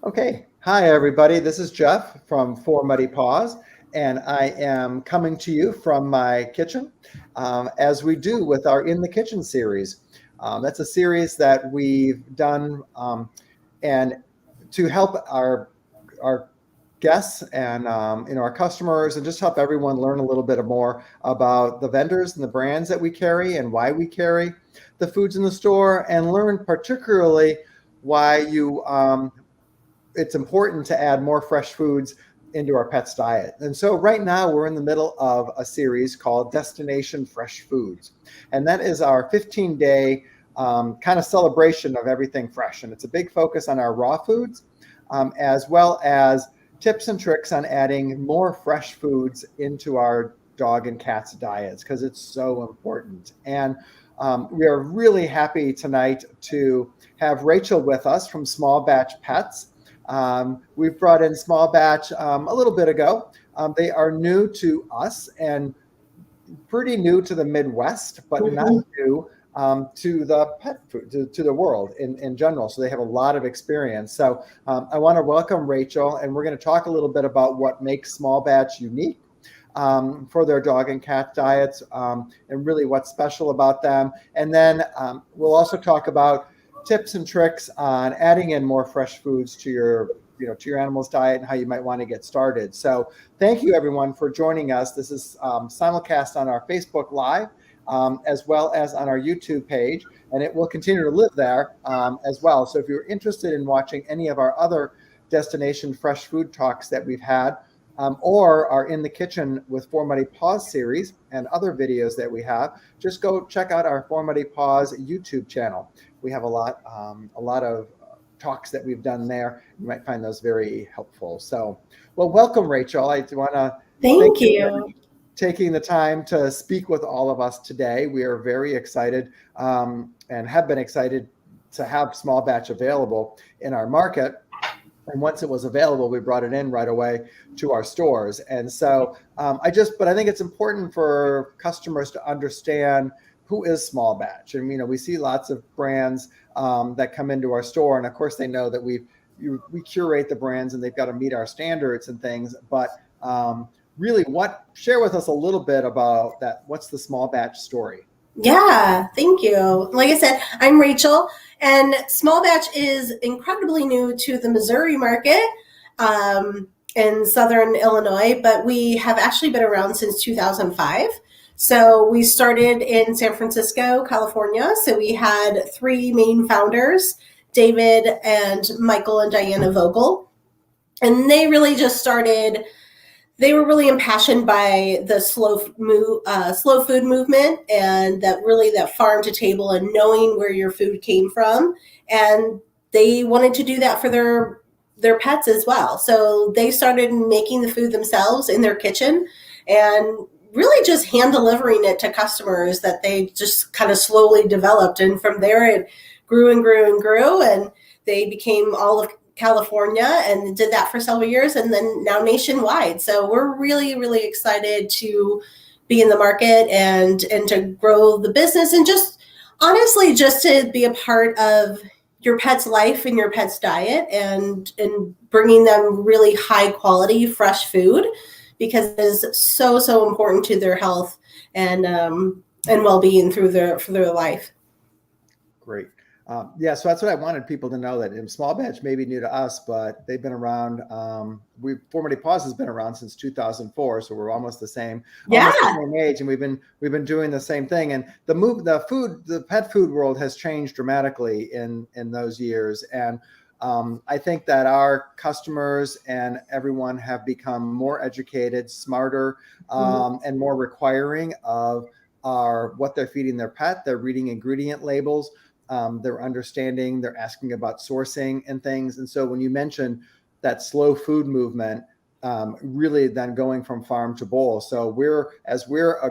Okay. Hi, everybody. This is Jeff from Four Muddy Paws, and I am coming to you from my kitchen, as we do with our In the Kitchen series. That's a series that we've done, and to help our guests and our customers, and just help everyone learn a little bit more about the vendors and the brands that we carry and why we carry the foods in the store, and learn particularly why you it's important to add more fresh foods into our pet's diet. And so right now we're in the middle of a series called Destination Fresh Foods. And that is our 15-day kind of celebration of everything fresh. And it's a big focus on our raw foods, as well as tips and tricks on adding more fresh foods into our dog and cat's diets, because it's so important. And we are really happy tonight to have Rachel with us from Smallbatch Pets. We've brought in Smallbatch a little bit ago. They are new to us and pretty new to the Midwest, but not new to the pet food, to the world in general. So they have a lot of experience. So I want to welcome Rachel, and we're going to talk a little bit about what makes Smallbatch unique for their dog and cat diets, and really what's special about them. And then we'll also talk about tips and tricks on adding in more fresh foods to your animal's diet and how you might want to get started. So thank you everyone for joining us. This is simulcast on our Facebook Live, as well as on our YouTube page, and it will continue to live there as well. So if you're interested in watching any of our other Destination Fresh Food talks that we've had, or are In the Kitchen with Four Muddy Paws series and other videos that we have, just go check out our Four Muddy Paws YouTube channel. We have a lot of talks that we've done there. You might find those very helpful. So, well, welcome, Rachel. I want to thank you for taking the time to speak with all of us today. We are very excited and have been excited to have Smallbatch available in our market. And once it was available, we brought it in right away to our stores. And so but I think it's important for customers to understand who is Smallbatch. And, we see lots of brands that come into our store. And of course, they know that we curate the brands and they've got to meet our standards and things. But really, share with us a little bit about that. What's the Smallbatch story? Yeah, thank you. Like I said, I'm Rachel, and Smallbatch is incredibly new to the Missouri market in Southern Illinois, but we have actually been around since 2005. So we started in San Francisco, California. So we had three main founders, David and Michael and Diana Vogel, and they really just started. They were really impassioned by the slow food movement, and that farm to table and knowing where your food came from. And they wanted to do that for their pets as well. So they started making the food themselves in their kitchen and really just hand delivering it to customers that they just kind of slowly developed. And from there, it grew and grew and grew, and they became all of California and did that for several years, and then now nationwide. So we're really, really excited to be in the market and to grow the business, and just honestly just to be a part of your pet's life and your pet's diet, and bringing them really high quality fresh food, because it is so important to their health and well-being through their life. Great. So that's what I wanted people to know, that Smallbatch may be new to us, but they've been around. Four Muddy Paws has been around since 2004, so we're almost the same age, and we've been doing the same thing. And the pet food world has changed dramatically in those years. And I think that our customers and everyone have become more educated, smarter, and more requiring of what they're feeding their pet. They're reading ingredient labels. They're understanding, they're asking about sourcing and things. And so when you mention that slow food movement, really then going from farm to bowl. So we're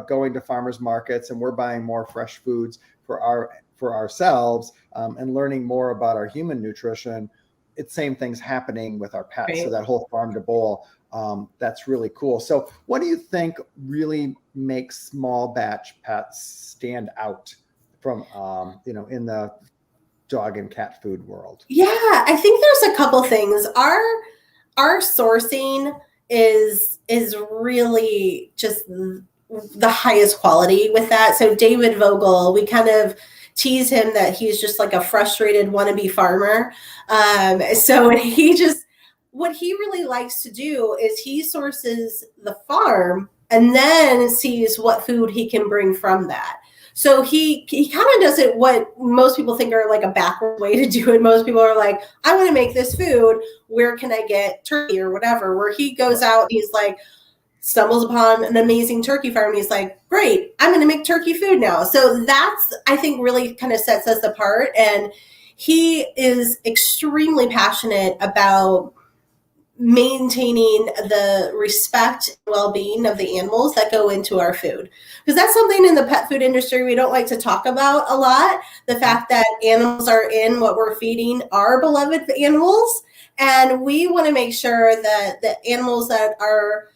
going to farmers markets and we're buying more fresh foods for ourselves, and learning more about our human nutrition. It's same things happening with our pets. Right. So that whole farm to bowl, that's really cool. So what do you think really makes Smallbatch Pets stand out from, in the dog and cat food world? Yeah, I think there's a couple things. Our sourcing is really just the highest quality with that. So David Vogel, we kind of tease him that he's just like a frustrated wannabe farmer. So he just, what he really likes to do is he sources the farm and then sees what food he can bring from that. So he kind of does it what most people think are like a backward way to do it. Most people are like, I want to make this food. Where can I get turkey or whatever? Where he goes out, he's like, stumbles upon an amazing turkey farm. And he's like, great, I'm going to make turkey food now. So that's, I think, really kind of sets us apart. And he is extremely passionate about maintaining the respect and well-being of the animals that go into our food, because that's something in the pet food industry we don't like to talk about a lot. The fact that animals are in what we're feeding our beloved animals, and we want to make sure that the animals that are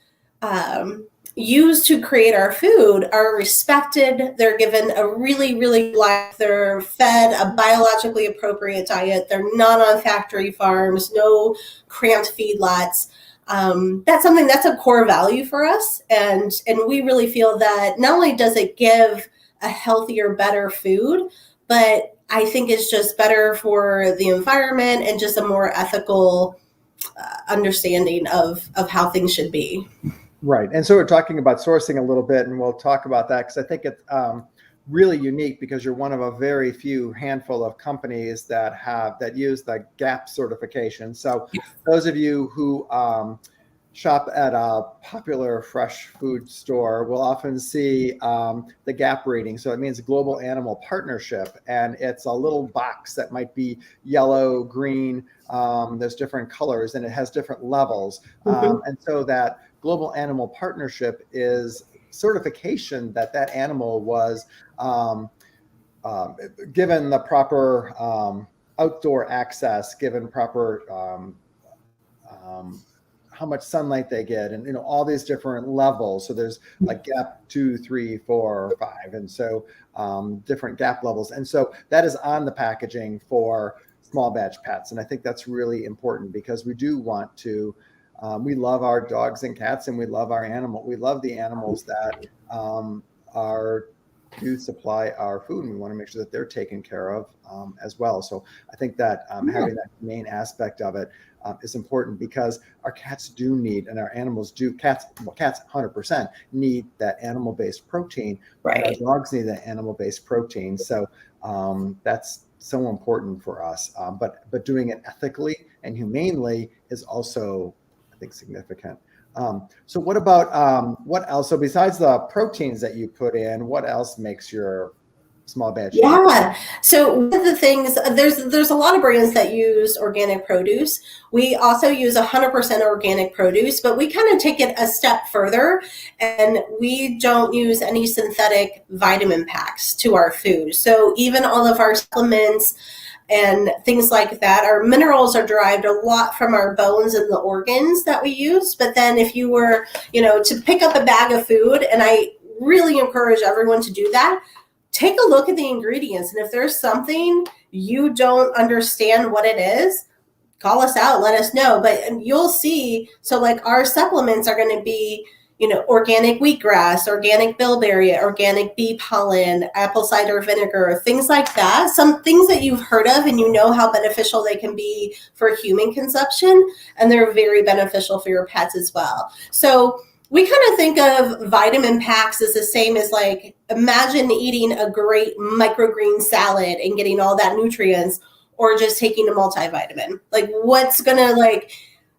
used to create our food are respected. They're given a really, really life. They're fed a biologically appropriate diet. They're not on factory farms, no cramped feedlots. That's something that's a core value for us. And we really feel that not only does it give a healthier, better food, but I think it's just better for the environment and just a more ethical understanding of how things should be. Right. And so we're talking about sourcing a little bit, and we'll talk about that because I think it's really unique because you're one of a very few handful of companies that use the GAP certification. So those of you who shop at a popular fresh food store will often see the GAP rating. So it means Global Animal Partnership, and it's a little box that might be yellow, green. There's different colors, and it has different levels. And so that Global Animal Partnership is certification that animal was given the proper outdoor access, given proper how much sunlight they get, and all these different levels. So there's like GAP 2, 3, 4, 5, and so different GAP levels. And so that is on the packaging for small batch pets, and I think that's really important because we do want to. We love our dogs and cats, and we love our animal. We love the animals that do supply our food, and we want to make sure that they're taken care of as well. So I think that having that main aspect of it is important because our cats do need, and our animals do. Cats 100% need that animal-based protein. Right. And our dogs need that animal-based protein. So that's so important for us. But doing it ethically and humanely is also, I think, significant. So what about what else? So besides the proteins that you put in, what else makes your small batch? Yeah. So one of the things, there's a lot of brands that use organic produce. We also use 100% organic produce, but we kind of take it a step further, and we don't use any synthetic vitamin packs to our food. So even all of our supplements and things like that, our minerals are derived a lot from our bones and the organs that we use. But then if you were, to pick up a bag of food, and I really encourage everyone to do that, take a look at the ingredients. And if there's something you don't understand what it is, call us out, let us know. But you'll see, so like our supplements are going to be, organic wheatgrass, organic bilberry, organic bee pollen, apple cider vinegar, things like that. Some things that you've heard of and you know how beneficial they can be for human consumption, and they're very beneficial for your pets as well. So we kind of think of vitamin packs as the same as, like, imagine eating a great microgreen salad and getting all that nutrients, or just taking a multivitamin. Like, what's going to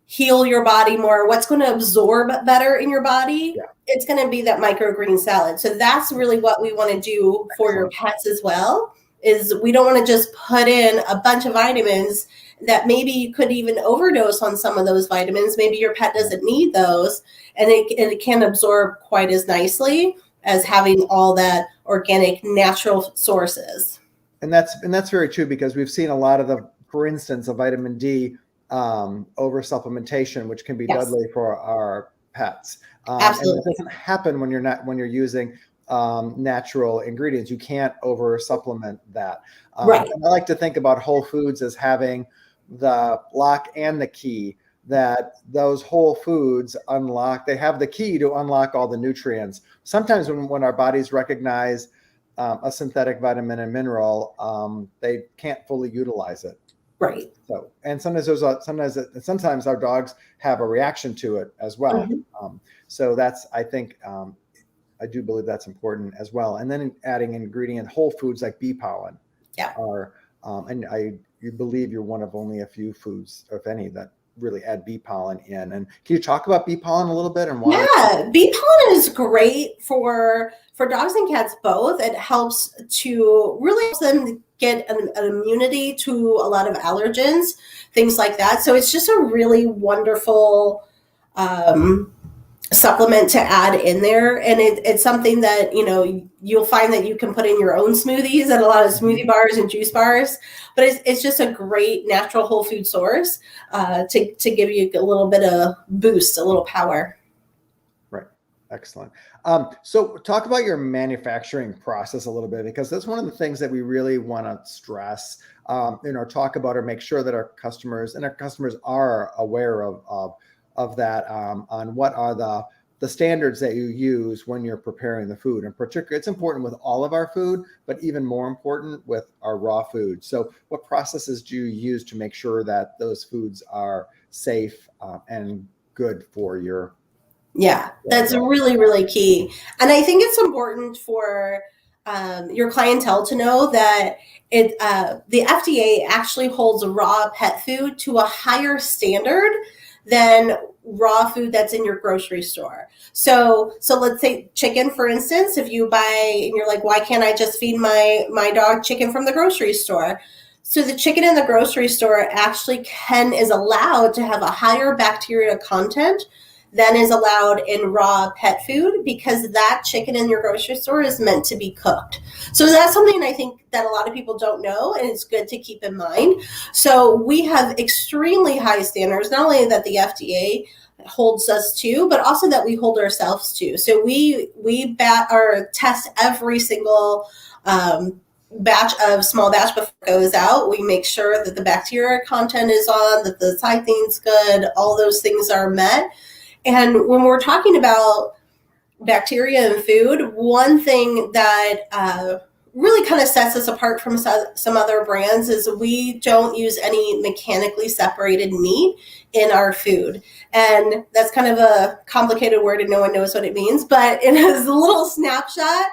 heal your body more, what's going to absorb better in your body? Yeah. It's going to be that microgreen salad. So that's really what we want to do for your pets as well, is we don't want to just put in a bunch of vitamins that maybe you could even overdose on some of those vitamins. Maybe your pet doesn't need those, and it can't absorb quite as nicely as having all that organic, natural sources. And that's very true, because we've seen a lot of for instance, a vitamin D over supplementation, which can be deadly for our pets. Absolutely. And it doesn't happen when you're using natural ingredients. You can't over supplement that. Right. And I like to think about whole foods as having the lock and the key, that those whole foods unlock, they have the key to unlock all the nutrients. Sometimes when our bodies recognize a synthetic vitamin and mineral, they can't fully utilize it. Right. So, and sometimes our dogs have a reaction to it as well. So that's, I think, I do believe that's important as well. And then adding ingredient whole foods like bee pollen are, and you believe you're one of only a few foods, if any, that really add bee pollen in. And can you talk about bee pollen a little bit and why? Yeah, bee pollen is great for dogs and cats both. It helps to really help them get an immunity to a lot of allergens, things like that. So it's just a really wonderful supplement to add in there, and it's something that you'll find that you can put in your own smoothies at a lot of smoothie bars and juice bars, but it's just a great natural whole food source to give you a little bit of boost, a little power. Right. Excellent. So talk about your manufacturing process a little bit, because that's one of the things that we really want to stress, talk about, or make sure that our customers are aware of that, on what are the standards that you use when you're preparing the food. In particular, it's important with all of our food, but even more important with our raw food. So what processes do you use to make sure that those foods are safe and good for your... Yeah, that's really, really key. And I think it's important for your clientele to know that the FDA actually holds raw pet food to a higher standard than raw food that's in your grocery store. So let's say chicken, for instance. If you buy and you're like, why can't I just feed my dog chicken from the grocery store? So the chicken in the grocery store actually is allowed to have a higher bacteria content than is allowed in raw pet food, because that chicken in your grocery store is meant to be cooked. So that's something I think that a lot of people don't know, and it's good to keep in mind. So we have extremely high standards, not only that the FDA holds us to, but also that we hold ourselves to. So we test every single batch of small batch before it goes out. We make sure that the bacteria content is on, that the cythine's good, all those things are met. And when we're talking about bacteria in food, one thing that really kind of sets us apart from some other brands is we don't use any mechanically separated meat in our food. And that's kind of a complicated word and no one knows what it means, but in a little snapshot,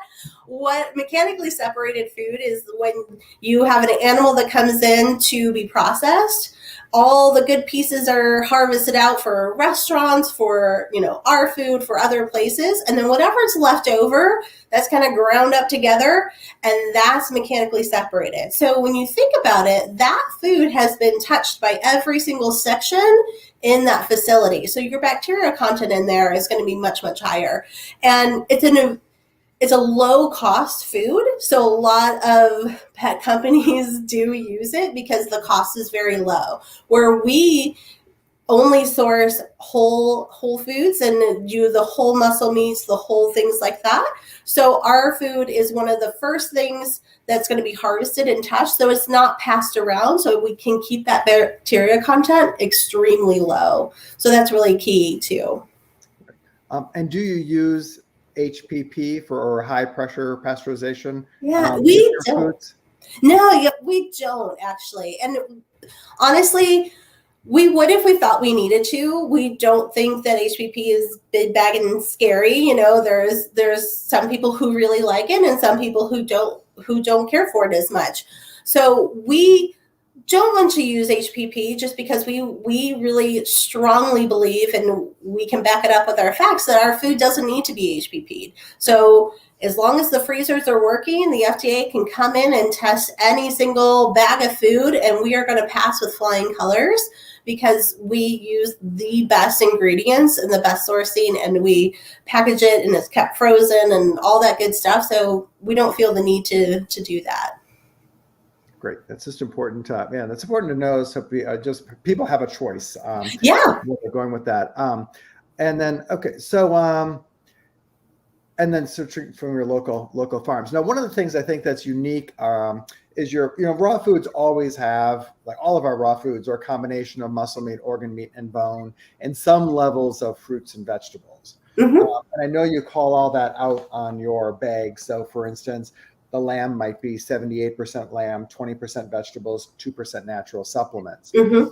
what mechanically separated food is when you have an animal that comes in to be processed. All the good pieces are harvested out for restaurants, for our food, for other places, and then whatever's left over, that's kind of ground up together, and that's mechanically separated. So when you think about it, that food has been touched by every single section in that facility. So your bacteria content in there is going to be much, much higher, and it's a low cost food. So a lot of pet companies do use it because the cost is very low, where we only source whole foods and do the whole muscle meats, the whole things like that. So our food is one of the first things that's going to be harvested and touched. So it's not passed around. So we can keep that bacteria content extremely low. So that's really key too. And do you use HPP for high pressure pasteurization? Yeah, we don't. Foods? No, we don't actually. And honestly, we would if we thought we needed to. We don't think that HPP is big, bag, and scary. There's some people who really like it and some people who don't care for it as much. So we don't want to use HPP just because we really strongly believe, and we can back it up with our facts, that our food doesn't need to be HPP'd. So as long as the freezers are working, the FDA can come in and test any single bag of food, and we are going to pass with flying colors because we use the best ingredients and the best sourcing, and we package it and it's kept frozen and all that good stuff. So we don't feel the need to do that. Great. That's just important. That's important to know. So just people have a choice. Yeah. Where they're going with that. And then, okay. So And then searching from your local farms. Now, one of the things I think that's unique is raw foods always have, like all of our raw foods, are a combination of muscle meat, organ meat, and bone, and some levels of fruits and vegetables. Mm-hmm. And I know you call all that out on your bag. So, for instance, the lamb might be 78% lamb, 20% vegetables, 2% natural supplements. Mm-hmm.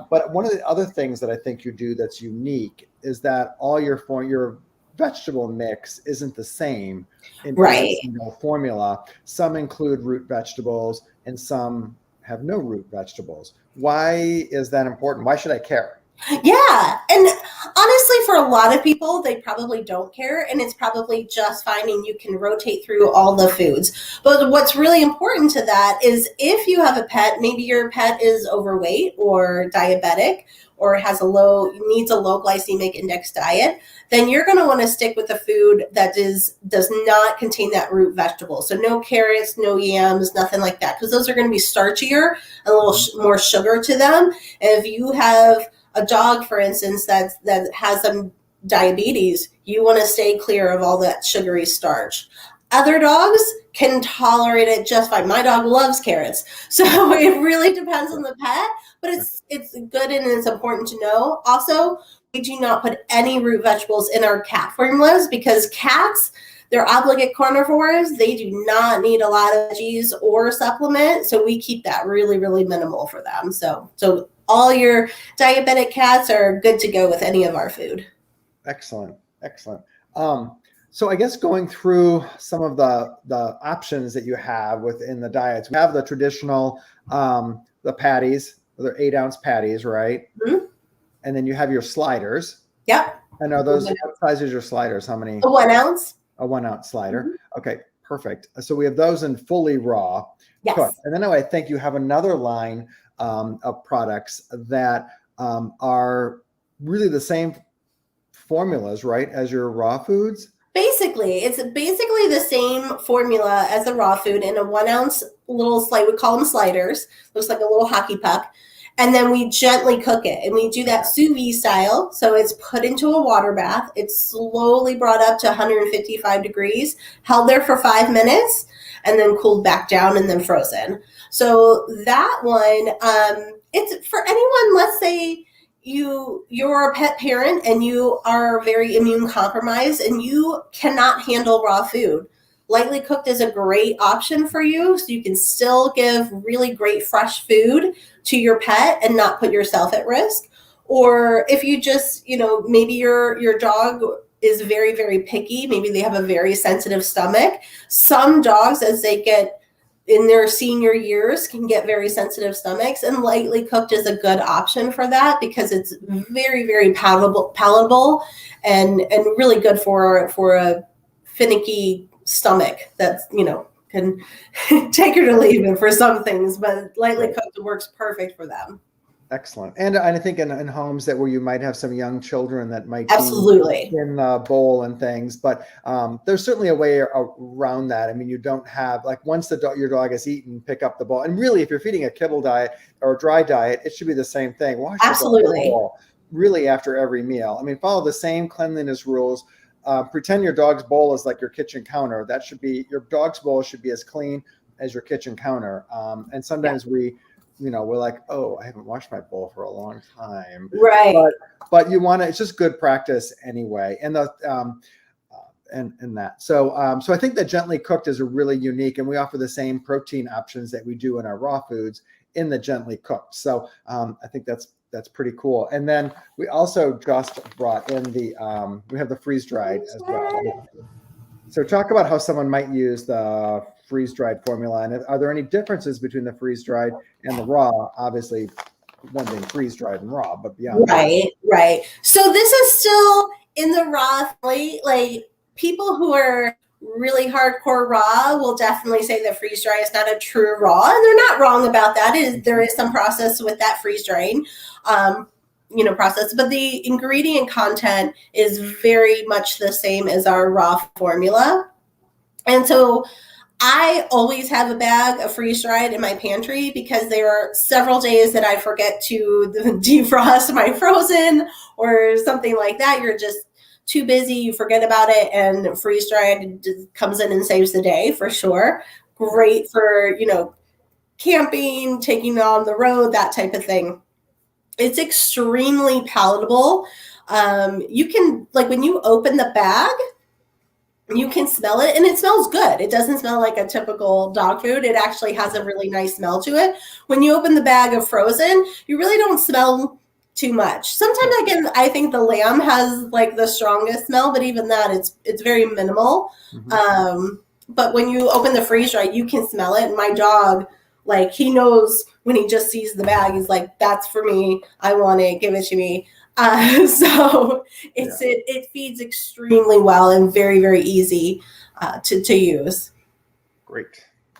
But one of the other things that I think you do that's unique is that all your vegetable mix isn't the same in every single formula. Some include root vegetables and some have no root vegetables. Why is that important? Why should I care? Yeah. And honestly, for a lot of people, they probably don't care. And it's probably just fine. And you can rotate through all the foods. But what's really important to that is if you have a pet, maybe your pet is overweight or diabetic or needs a low glycemic index diet, then you're going to want to stick with a food that does not contain that root vegetable. So no carrots, no yams, nothing like that, because those are going to be starchier, a little more sugar to them. And if you have a dog, for instance, that has some diabetes, you want to stay clear of all that sugary starch. Other dogs can tolerate it just fine. My dog loves carrots. So it really depends on the pet, but it's good and it's important to know. Also, we do not put any root vegetables in our cat formulas because cats, they're obligate carnivores. They do not need a lot of veggies or supplement. So we keep that really, really minimal for them. So all your diabetic cats are good to go with any of our food. Excellent. So I guess going through some of the options that you have within the diets, we have the traditional, the patties, they're 8-ounce patties, right? Mm-hmm. And then you have your sliders. Yep. And are those, what size is your sliders? How many? A 1 ounce. A 1 ounce slider. Mm-hmm. Okay, perfect. So we have those in fully raw. Yes. Cooked. And then I think you have another line of products that are really the same formulas, right, as your raw foods? Basically, it's basically the same formula as the raw food in a 1 ounce little slide. We call them sliders. Looks like a little hockey puck. And then we gently cook it. And we do that sous vide style. So it's put into a water bath. It's slowly brought up to 155 degrees, held there for 5 minutes, and then cooled back down and then frozen. So that one, it's for anyone, let's say, you're a pet parent and you are very immune compromised and you cannot handle raw food. Lightly cooked is a great option for you, so you can still give really great fresh food to your pet and not put yourself at risk. Or if you just, maybe your dog is very, very picky, maybe they have a very sensitive stomach. Some dogs, as they get in their senior years, can get very sensitive stomachs, and lightly cooked is a good option for that because it's very, very palatable and really good for a finicky stomach that's, can take her to leave it for some things, but lightly cooked works perfect for them. Excellent. And I think in homes where you might have some young children that might absolutely be in the bowl and things, but there's certainly a way around that. I mean, you don't have, like, once your dog has eaten, pick up the bowl. And really, if you're feeding a kibble diet or a dry diet, it should be the same thing. Wash absolutely the bowl really after every meal. I mean, follow the same cleanliness rules. Pretend your dog's bowl is like your kitchen counter. Your dog's bowl should be as clean as your kitchen counter. And sometimes we're like, oh, I haven't washed my bowl for a long time. Right. But you want to, it's just good practice anyway. And that. So I think that gently cooked is a really unique, and we offer the same protein options that we do in our raw foods in the gently cooked. So I think that's pretty cool. And then we also just brought in we have the freeze dried as well. So talk about how someone might use the freeze-dried formula, and are there any differences between the freeze-dried and the raw? Obviously, one being freeze-dried and raw, but beyond right. So this is still in the raw family. Like, people who are really hardcore raw will definitely say that freeze-dry is not a true raw, and they're not wrong about that. There is some process with that freeze-drying process, but the ingredient content is very much the same as our raw formula. And so I always have a bag of freeze-dried in my pantry because there are several days that I forget to defrost my frozen or something like that. You're just too busy, you forget about it, and freeze dried comes in and saves the day for sure. Great for, camping, taking on the road, that type of thing. It's extremely palatable. You can, like, when you open the bag, you can smell it, and it smells good. It doesn't smell like a typical dog food. It actually has a really nice smell to it. When you open the bag of frozen, you really don't smell too much. Sometimes I think the lamb has like the strongest smell, but even that, it's very minimal. But when you open the freeze dried, you can smell it. And my dog, like, he knows when he just sees the bag, he's like, that's for me. I want it. Give it to me. So it feeds extremely well and very, very easy to use. Great.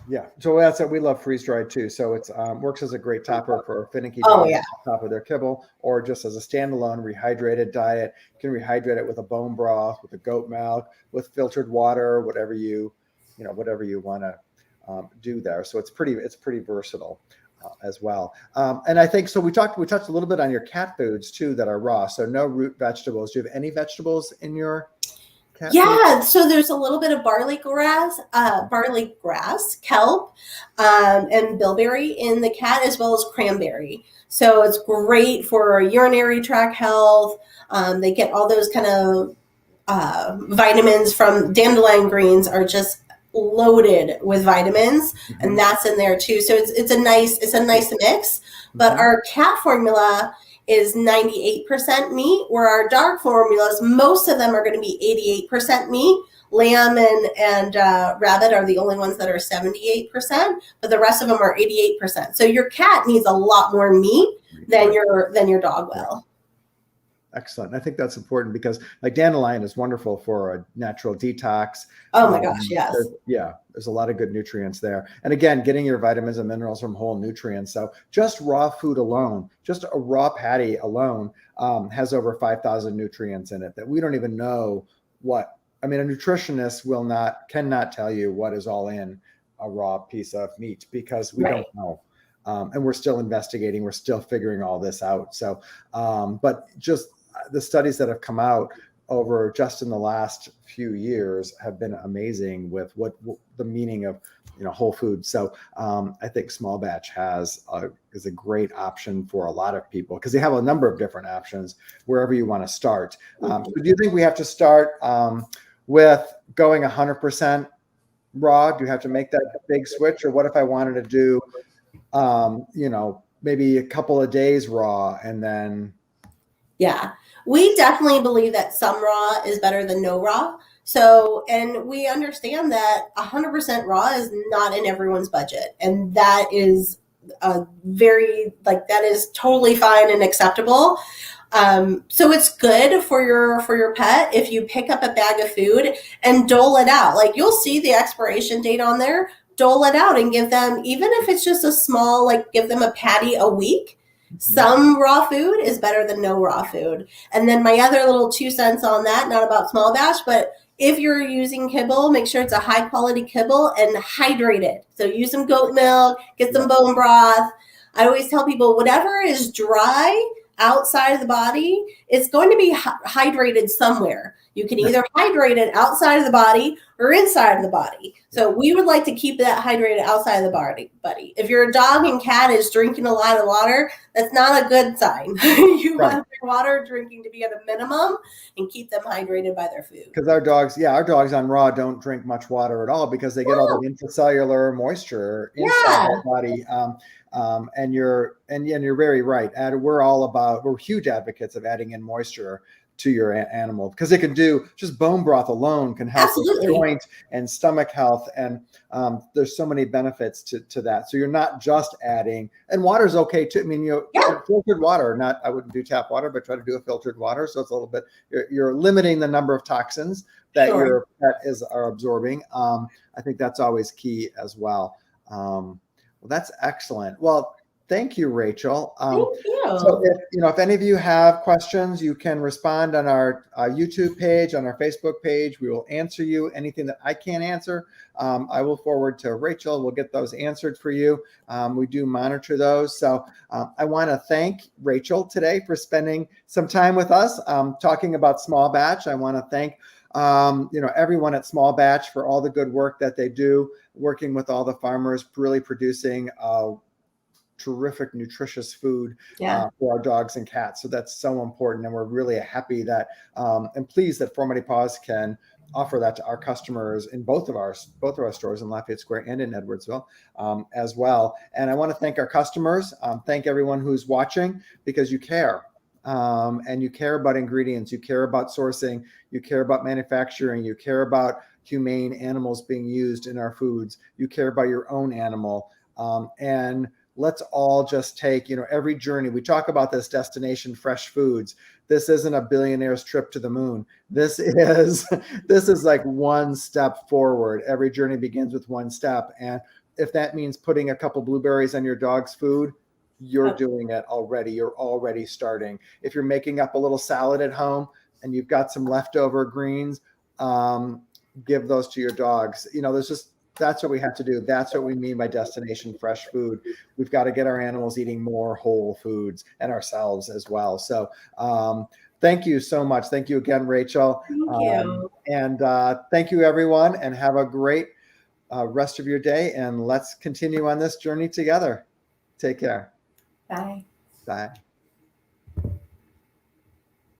Yeah. So that's it. We love freeze dried too. So it's works as a great topper for finicky dogs on top of their kibble, or just as a standalone rehydrated diet. You can rehydrate it with a bone broth, with a goat milk, with filtered water, whatever you want to do there. So it's pretty versatile. As well. And I think, so we touched a little bit on your cat foods too that are raw. So no root vegetables. Do you have any vegetables in your cat food? So there's a little bit of barley grass, kelp, and bilberry in the cat, as well as cranberry. So it's great for urinary tract health. They get all those kind of vitamins from dandelion greens, are just loaded with vitamins, and that's in there too. So it's a nice mix. But our cat formula is 98% meat, where our dog formulas, most of them are going to be 88% meat. Lamb and rabbit are the only ones that are 78%, but the rest of them are 88%. So your cat needs a lot more meat than your dog will. Excellent. I think that's important because, like, dandelion is wonderful for a natural detox. Oh my gosh, yes. There's a lot of good nutrients there. And again, getting your vitamins and minerals from whole nutrients. So just raw food alone, just a raw patty alone, has over 5,000 nutrients in it that we don't even know what. I mean, a nutritionist cannot tell you what is all in a raw piece of meat, because we don't know. And we're still investigating. We're still figuring all this out. So, but just the studies that have come out over just in the last few years have been amazing with what the meaning of, whole food. So I think Smallbatch is a great option for a lot of people, because they have a number of different options wherever you want to start. So do you think we have to start with going 100% raw? Do you have to make that big switch? Or what if I wanted to do, maybe a couple of days raw and then? Yeah, we definitely believe that some raw is better than no raw. So, and we understand that 100% raw is not in everyone's budget. And that is that is totally fine and acceptable. So it's good for your pet if you pick up a bag of food and dole it out. Like, you'll see the expiration date on there. Dole it out and give them, even if it's just a small, give them a patty a week. Some raw food is better than no raw food. And then my other little 2 cents on that, not about Smallbatch, but if you're using kibble, make sure it's a high quality kibble and hydrate it. So use some goat milk, get some bone broth. I always tell people, whatever is dry outside of the body, it's going to be hydrated somewhere. You can either hydrate it outside of the body or inside of the body. So we would like to keep that hydrated outside of the body, buddy. If your dog and cat is drinking a lot of water, that's not a good sign. You want their water drinking to be at a minimum and keep them hydrated by their food. Because our dogs on raw don't drink much water at all, because they get all the intracellular moisture inside their body. And you're very right. We're huge advocates of adding in moisture to your animal, because it can do, just bone broth alone can help with joint and stomach health. And there's so many benefits to that. So you're not just adding, and water's okay too. I mean, filtered water, I wouldn't do tap water, but try to do a filtered water. So it's a little bit, you're limiting the number of toxins that your pet are absorbing. I think that's always key as well. Well, that's excellent. Well, Thank you, Rachel. Thank So you. if any of you have questions, you can respond on our YouTube page, on our Facebook page. We will answer you. Anything that I can't answer, I will forward to Rachel. We'll get those answered for you. We do monitor those. So I want to thank Rachel today for spending some time with us talking about Smallbatch. I want to thank everyone at Smallbatch for all the good work that they do, working with all the farmers, really producing terrific, nutritious food for our dogs and cats. So that's so important. And we're really happy that and pleased that 4 Mighty Paws can offer that to our customers in both of our stores in Lafayette Square and in Edwardsville as well. And I want to thank our customers, thank everyone who's watching, because you care. And you care about ingredients, you care about sourcing, you care about manufacturing, you care about humane animals being used in our foods, you care about your own animal. And let's all just take, every journey. We talk about this destination fresh foods. This isn't a billionaire's trip to the moon. This is like one step forward. Every journey begins with one step. And if that means putting a couple blueberries on your dog's food, you're doing it already. You're already starting. If you're making up a little salad at home and you've got some leftover greens, give those to your dogs. That's what we have to do. That's what we mean by destination fresh food. We've got to get our animals eating more whole foods and ourselves as well. So thank you so much. Thank you again, Rachel. Thank you. And thank you, everyone, and have a great rest of your day. And let's continue on this journey together. Take care. Bye. Bye.